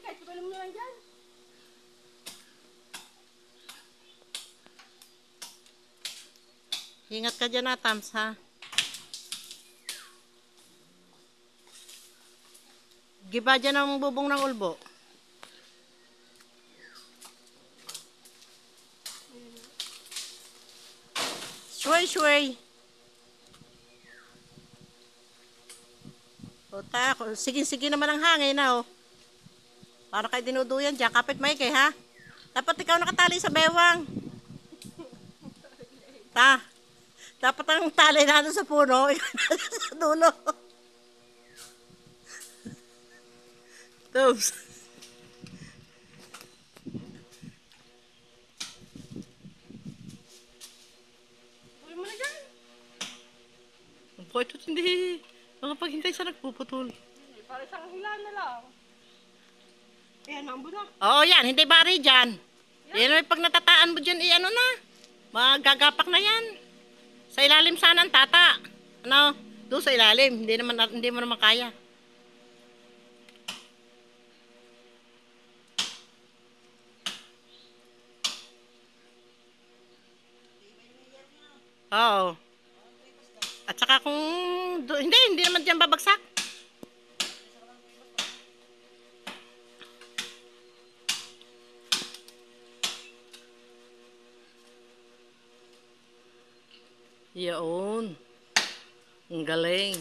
Kahit pagkalim mo lang dyan. Ingat ka dyan, Tams, ha? Giba dyan ang bubong ng ulbo. Shway, shway. O, sige naman ang hangin, na, oh. Para kayo dinuduyan dyan. Kapit maikay, ha? Dapat ikaw nakatali sa bewang. Dapat ang tali natin sa puno. Ikaw nasa sa dulo. Tams. Pagkalim mo na dyan. Boy, ito hindi. Makapaghintay sa nagpuputol. Para isang hila na lang. Ayan, mambo na. Oo, yan. Hindi bari dyan. Yan, pag natataan mo dyan, ano na. Magagapak na yan. Sa ilalim sana ang tata. Ano? Doon sa ilalim. Hindi mo naman kaya. Oo. At saka kung... Hindi naman dyan babagsak. Yaon. Ang galing.